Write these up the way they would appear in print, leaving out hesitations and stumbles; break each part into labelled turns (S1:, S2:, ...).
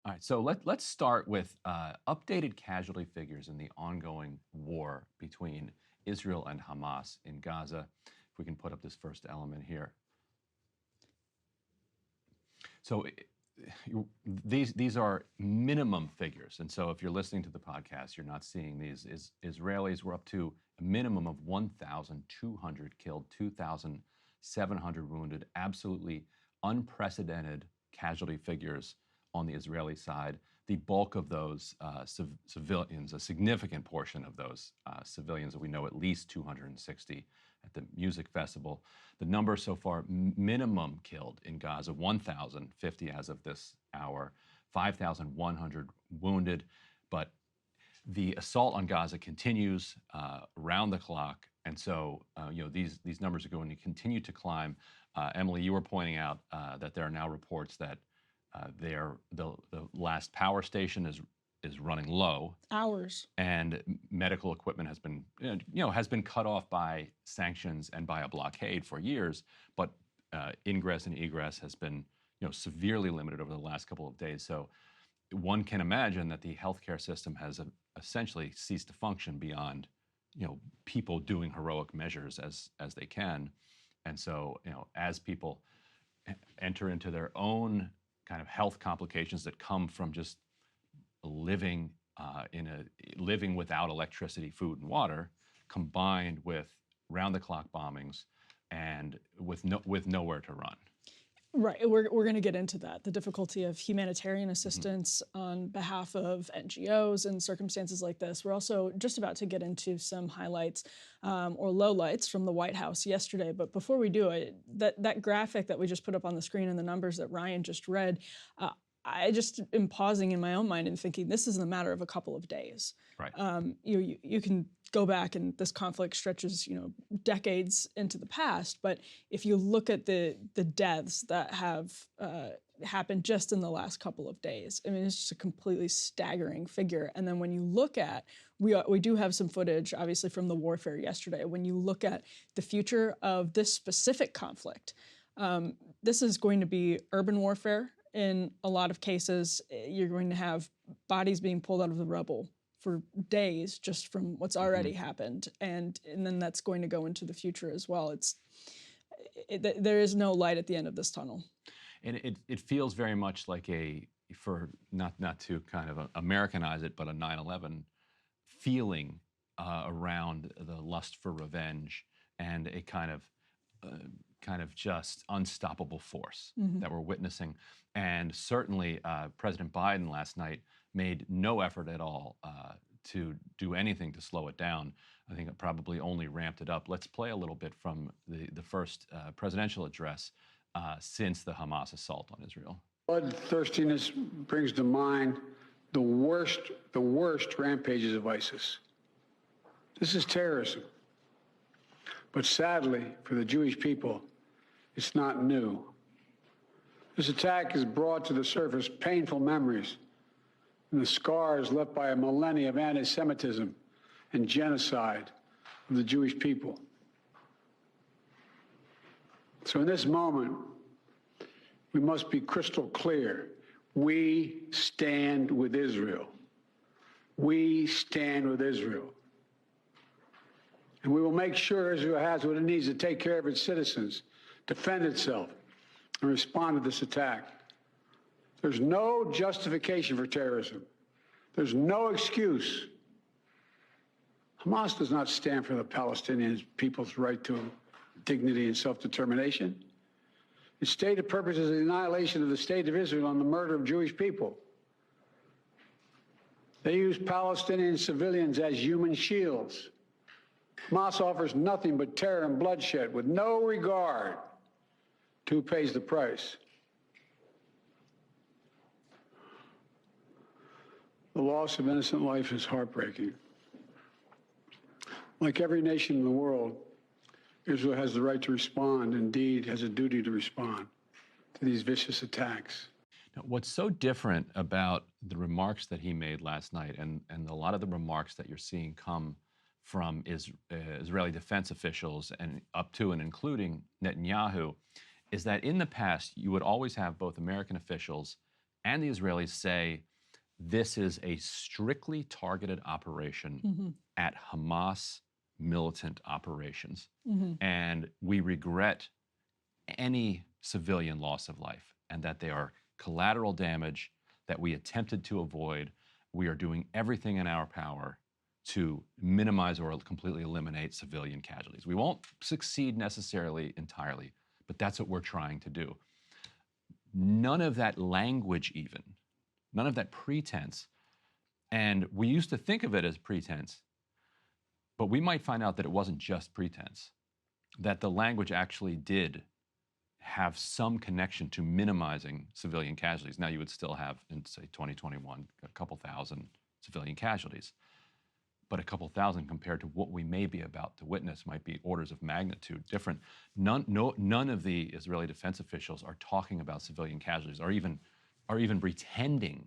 S1: All right, so let's start with updated casualty figures in the ongoing war between Israel and Hamas in Gaza. If we can put up this first element here. So these are minimum figures, and so if you're listening to the podcast, you're not seeing these. Israelis were up to a minimum of 1,200 killed, 2,700 wounded, absolutely unprecedented casualty figures on the Israeli side. The bulk of those civilians, a significant portion of those civilians, we know at least 260 at the music festival. The number so far, minimum killed in Gaza, 1,050 as of this hour, 5,100 wounded. But the assault on Gaza continues around the clock. And so, these numbers are going to continue to climb. Emily, you were pointing out that there are now reports that the last power station is running low.
S2: Hours.
S1: And medical equipment has been cut off by sanctions and by a blockade for years, but ingress and egress has been severely limited over the last couple of days. So one can imagine that the healthcare system has essentially ceased to function beyond people doing heroic measures as they can. And so as people enter into their own kind of health complications that come from just living living without electricity, food, and water, combined with round-the-clock bombings and with nowhere to run.
S2: Right, we're going to get into that, the difficulty of humanitarian assistance on behalf of NGOs in circumstances like this. We're also just about to get into some highlights or lowlights from the White House yesterday. But before we do it, that graphic that we just put up on the screen and the numbers that Ryan just read, I just am pausing in my own mind and thinking this is a matter of a couple of days.
S1: Right.
S2: You can go back and this conflict stretches decades into the past, but if you look at the deaths that have happened just in the last couple of days, I mean, it's just a completely staggering figure. And then when you look at, we do have some footage obviously from the warfare yesterday. When you look at the future of this specific conflict, this is going to be urban warfare. In a lot of cases, you're going to have bodies being pulled out of the rubble for days just from what's already happened, and then that's going to go into the future as well. There is no light at the end of this tunnel.
S1: And it feels very much like for not to kind of Americanize it, but a 9/11 feeling around the lust for revenge and a kind of just unstoppable force that we're witnessing. And certainly President Biden last night made no effort at all to do anything to slow it down. I think it probably only ramped it up. Let's play a little bit from the first presidential address since the Hamas assault on Israel.
S3: Bloodthirstiness brings to mind the worst rampages of ISIS. This is terrorism. But sadly, for the Jewish people, it's not new. This attack has brought to the surface painful memories and the scars left by a millennia of anti-Semitism and genocide of the Jewish people. So in this moment, we must be crystal clear. We stand with Israel. We stand with Israel. And we will make sure Israel has what it needs to take care of its citizens, defend itself, and respond to this attack. There's no justification for terrorism. There's no excuse. Hamas does not stand for the Palestinian people's right to dignity and self-determination. Its stated purpose is the annihilation of the state of Israel and the murder of Jewish people. They use Palestinian civilians as human shields. Hamas offers nothing but terror and bloodshed with no regard to who pays the price. The loss of innocent life is heartbreaking. Like every nation in the world, Israel has the right to respond, indeed has a duty to respond to these vicious attacks.
S1: Now, what's so different about the remarks that he made last night and a lot of the remarks that you're seeing come from Israeli defense officials and up to and including Netanyahu is that in the past, you would always have both American officials and the Israelis say this is a strictly targeted operation at Hamas militant operations. And we regret any civilian loss of life, and that they are collateral damage that we attempted to avoid. We are doing everything in our power to minimize or completely eliminate civilian casualties. We won't succeed necessarily entirely, but that's what we're trying to do. None of that language even, none of that pretense, and we used to think of it as pretense, but we might find out that it wasn't just pretense, that the language actually did have some connection to minimizing civilian casualties. Now, you would still have, in, say, 2021, a couple thousand civilian casualties. But a couple thousand compared to what we may be about to witness might be orders of magnitude different. None of the Israeli defense officials are talking about civilian casualties, or even pretending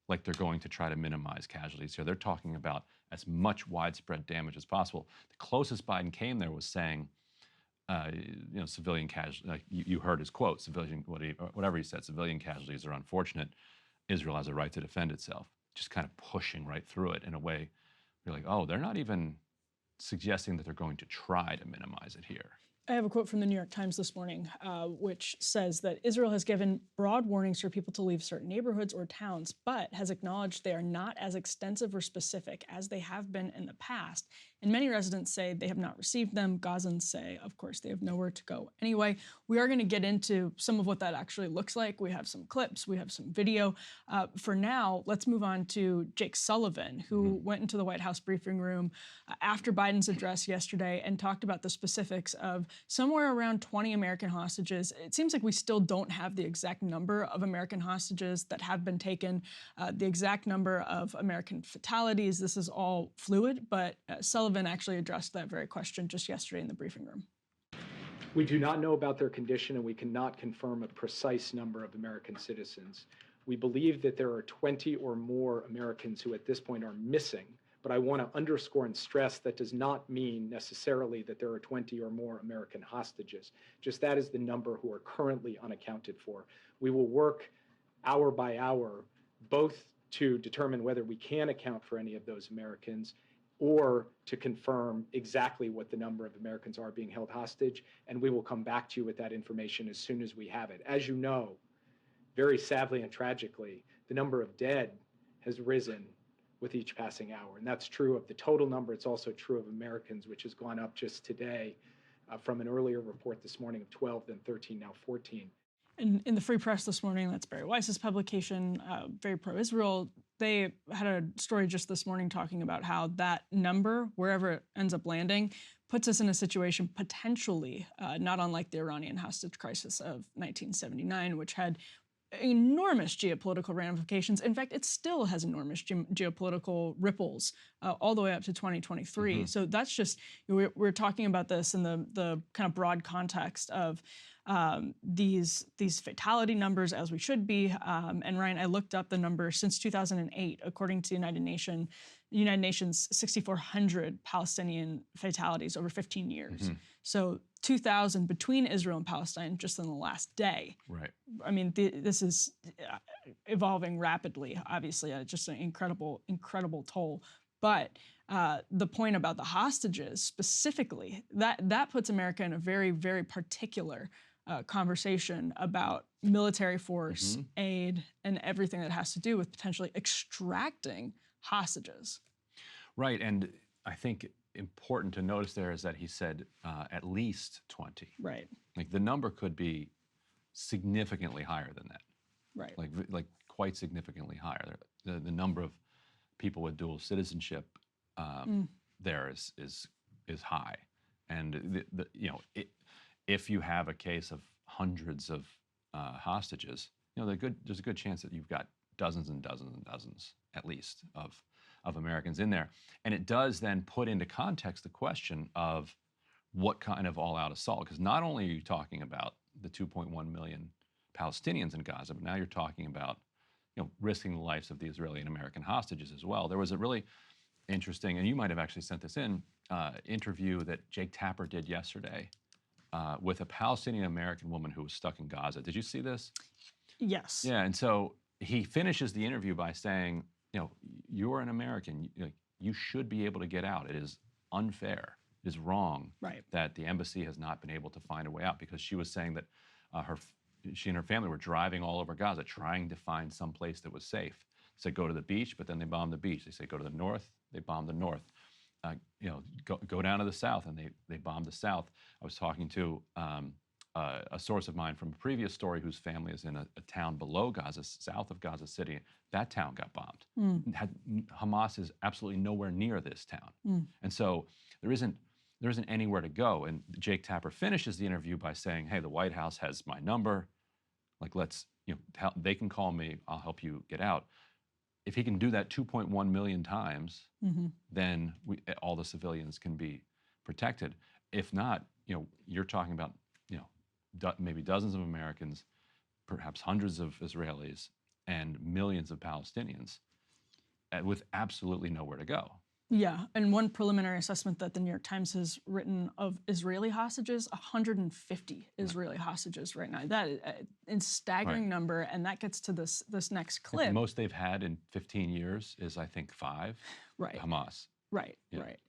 S1: like they're going to try to minimize casualties here. They're talking about as much widespread damage as possible. The closest Biden came there was saying, civilian casualties. You heard his quote, whatever he said. Civilian casualties are unfortunate. Israel has a right to defend itself. Just kind of pushing right through it in a way. You're like, oh, they're not even suggesting that they're going to try to minimize it here.
S2: I have a quote from the New York Times this morning, which says that Israel has given broad warnings for people to leave certain neighborhoods or towns, but has acknowledged they are not as extensive or specific as they have been in the past. And many residents say they have not received them. Gazans say, of course, they have nowhere to go anyway. We are going to get into some of what that actually looks like. We have some clips, we have some video. For now, let's move on to Jake Sullivan, who went into the White House briefing room after Biden's address yesterday and talked about the specifics of somewhere around 20 American hostages. It seems like we still don't have the exact number of American hostages that have been taken, the exact number of American fatalities. This is all fluid, but Sullivan actually addressed that very question just yesterday in the briefing room.
S4: We do not know about their condition, and we cannot confirm a precise number of American citizens. We believe that there are 20 or more Americans who at this point are missing. But I want to underscore and stress that does not mean necessarily that there are 20 or more American hostages. Just that is the number who are currently unaccounted for. We will work hour by hour, both to determine whether we can account for any of those Americans or to confirm exactly what the number of Americans are being held hostage. And we will come back to you with that information as soon as we have it. As you know, very sadly and tragically, the number of dead has risen with each passing hour. And that's true of the total number. It's also true of Americans, which has gone up just today from an earlier report this morning of 12, then 13, now 14.
S2: In the Free Press this morning, that's Barry Weiss's publication, very pro-Israel, they had a story just this morning talking about how that number, wherever it ends up landing, puts us in a situation potentially not unlike the Iranian hostage crisis of 1979, which had enormous geopolitical ramifications. In fact, it still has enormous geopolitical ripples all the way up to 2023. So that's just, we're talking about this in the kind of broad context of these fatality numbers, as we should be. And Ryan, I looked up the number since 2008, according to the United Nations, 6,400 Palestinian fatalities over 15 years. So 2,000 between Israel and Palestine just in the last day.
S1: Right.
S2: I mean, this is evolving rapidly, obviously, just an incredible toll. But the point about the hostages specifically, that puts America in a very, very particular conversation about military force, aid, and everything that has to do with potentially extracting hostages.
S1: Right, and I think important to notice there is that he said at least 20.
S2: Right.
S1: Like the number could be significantly higher than that.
S2: Right.
S1: Like quite significantly higher. The number of people with dual citizenship there is high, and if you have a case of hundreds of hostages, there's a good chance that you've got dozens and dozens and dozens at least of Americans in there. And it does then put into context the question of what kind of all-out assault, because not only are you talking about the 2.1 million Palestinians in Gaza, but now you're talking about risking the lives of the Israeli and American hostages as well. There was a really interesting, and you might have actually sent this in, interview that Jake Tapper did yesterday with a Palestinian American woman who was stuck in Gaza. Did you see this?
S2: Yes.
S1: Yeah, and so he finishes the interview by saying, you're an American. You should be able to get out. It is unfair. It is wrong that the embassy has not been able to find a way out, because she was saying that she and her family were driving all over Gaza trying to find some place that was safe. They said go to the beach, but then they bombed the beach. They say go to the north, they bombed the north. Go down to the south, and they bombed the south. I was talking to a source of mine from a previous story whose family is in a town below Gaza, south of Gaza City. That town got bombed. Hamas is absolutely nowhere near this town. And so there isn't anywhere to go. And Jake Tapper finishes the interview by saying, hey, the White House has my number. Like, they can call me, I'll help you get out. If he can do that 2.1 million times, then all the civilians can be protected. If not, you're talking about, maybe dozens of Americans, perhaps hundreds of Israelis, and millions of Palestinians with absolutely nowhere to go.
S2: Yeah, and one preliminary assessment that the New York Times has written of Israeli hostages, 150 Israeli hostages right now. That is a staggering number, and that gets to this next clip.
S1: The most they've had in 15 years is, I think, 5. Hamas.
S2: Right.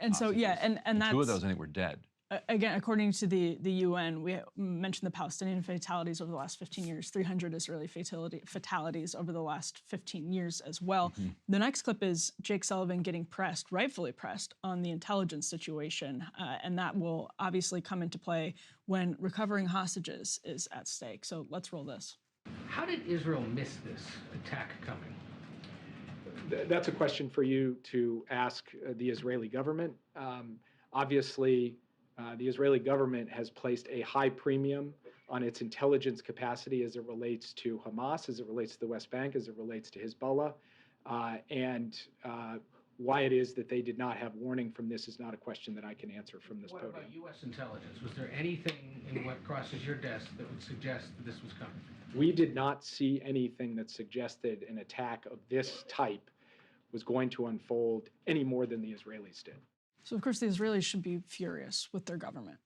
S2: And so, and that's...
S1: 2 of those, I think, were dead.
S2: Again, according to the UN, we mentioned the Palestinian fatalities over the last 15 years, 300 Israeli fatalities over the last 15 years as well. The next clip is Jake Sullivan getting pressed, rightfully pressed, on the intelligence situation, and that will obviously come into play when recovering hostages is at stake. So let's roll this.
S5: How did Israel miss this attack coming?
S4: That's a question for you to ask the Israeli government. Obviously, the Israeli government has placed a high premium on its intelligence capacity as it relates to Hamas, as it relates to the West Bank, as it relates to Hezbollah. And why it is that they did not have warning from this is not a question that I can answer from this podium.
S5: What about U.S. intelligence? Was there anything in what crosses your desk that would suggest that this was coming?
S4: We did not see anything that suggested an attack of this type was going to unfold any more than the Israelis did.
S2: So, of course, the Israelis should be furious with their government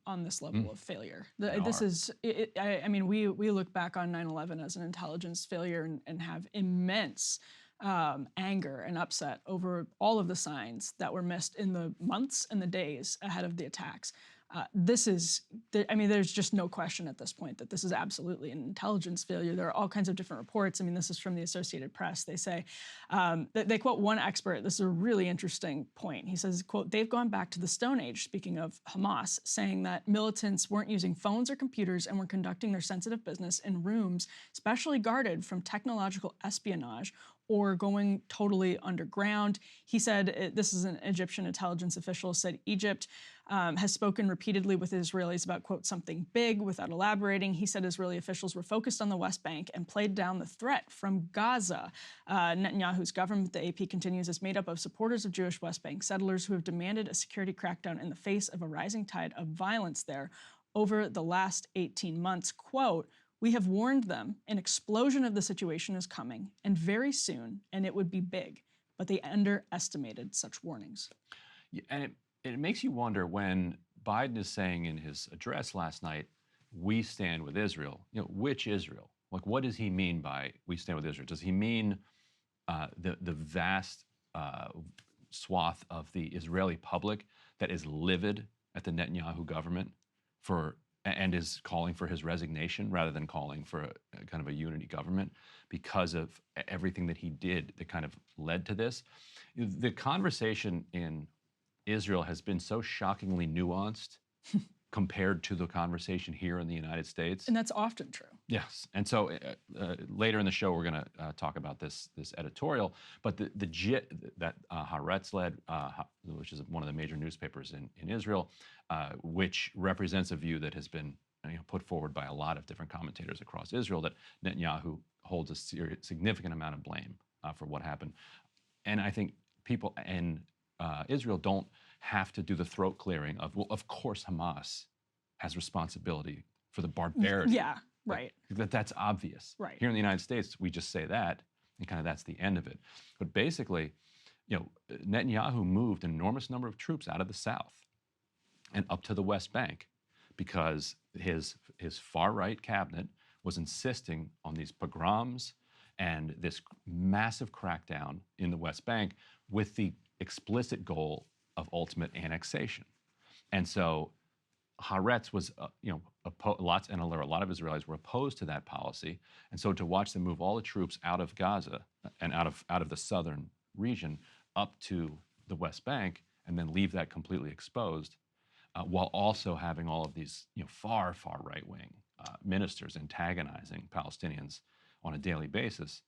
S2: on this level of failure. I mean, we look back on 9/11 as an intelligence failure and have immense anger and upset over all of the signs that were missed in the months and the days ahead of the attacks. There's just no question at this point that this is absolutely an intelligence failure. There are all kinds of different reports. I mean, this is from the Associated Press. They say, they quote one expert. This is a really interesting point. He says, quote, they've gone back to the Stone Age, speaking of Hamas, saying that militants weren't using phones or computers and were conducting their sensitive business in rooms specially guarded from technological espionage or going totally underground. He said, this is an Egyptian intelligence official, said Egypt has spoken repeatedly with Israelis about, quote, something big without elaborating. He said Israeli officials were focused on the West Bank and played down the threat from Gaza. Netanyahu's government, the AP continues, is made up of supporters of Jewish West Bank settlers who have demanded a security crackdown in the face of a rising tide of violence there over the last 18 months. Quote, we have warned them an explosion of the situation is coming, and very soon, and it would be big, but they underestimated such warnings.
S1: Yeah, and it makes you wonder when Biden is saying in his address last night, we stand with Israel, which Israel? Like, what does he mean by we stand with Israel? Does he mean the vast swath of the Israeli public that is livid at the Netanyahu government and is calling for his resignation rather than calling for a kind of a unity government because of everything that he did that kind of led to this? The conversation in Israel has been so shockingly nuanced compared to the conversation here in the United States.
S2: And that's often true.
S1: Yes. And so later in the show, we're going to talk about this editorial. But the JIT that Haaretz led, which is one of the major newspapers in Israel, which represents a view that has been put forward by a lot of different commentators across Israel, that Netanyahu holds a significant amount of blame for what happened. And I think people in Israel don't have to do the throat clearing of, well, of course Hamas has responsibility for the barbarity.
S2: Yeah, right.
S1: That's obvious.
S2: Right.
S1: Here in the United States, we just say that, and kind of that's the end of it. But basically, Netanyahu moved an enormous number of troops out of the south and up to the West Bank because his far-right cabinet was insisting on these pogroms and this massive crackdown in the West Bank with the explicit goal of ultimate annexation. And so Haaretz was, lots, and a lot of Israelis were opposed to that policy. And so to watch them move all the troops out of Gaza and out of the southern region up to the West Bank, and then leave that completely exposed, while also having all of these, far, far right-wing ministers antagonizing Palestinians on a daily basis,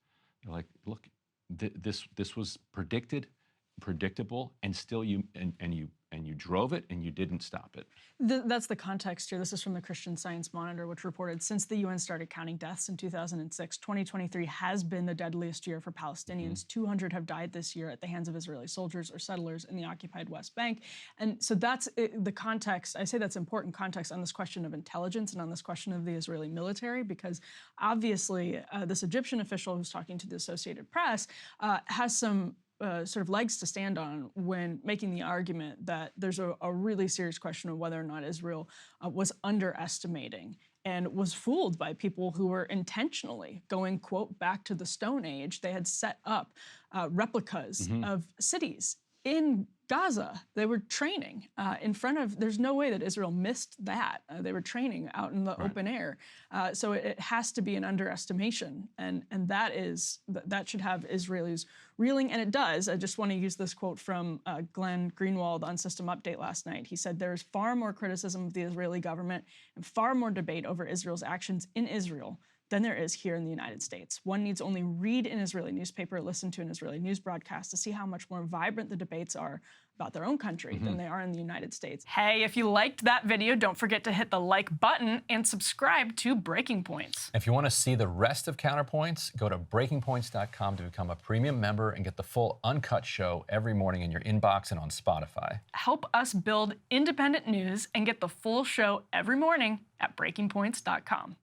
S1: you're like, look, this was predictable, and still you drove it and you didn't stop it.
S2: That's the context here. This is from the Christian Science Monitor, which reported since the UN started counting deaths in 2006, 2023 has been the deadliest year for Palestinians. 200 have died this year at the hands of Israeli soldiers or settlers in the occupied West Bank. And so that's the context. I say that's important context on this question of intelligence and on this question of the Israeli military, because obviously this Egyptian official who's talking to the Associated Press has some sort of legs to stand on when making the argument that there's a really serious question of whether or not Israel was underestimating and was fooled by people who were intentionally going, quote, back to the Stone Age. They had set up replicas of cities in Gaza. They were training in front of, there's no way that Israel missed that. They were training out in the open air. So it has to be an underestimation. And that should have Israelis reeling, and it does. I just want to use this quote from Glenn Greenwald on System Update last night. He said, "There is far more criticism of the Israeli government and far more debate over Israel's actions in Israel than there is here in the United States. One needs only read an Israeli newspaper, listen to an Israeli news broadcast to see how much more vibrant the debates are about their own country than they are in the United States." Hey, if you liked that video, don't forget to hit the like button and subscribe to Breaking Points.
S6: If you want to see the rest of Counterpoints, go to breakingpoints.com to become a premium member and get the full uncut show every morning in your inbox and on Spotify.
S2: Help us build independent news and get the full show every morning at breakingpoints.com.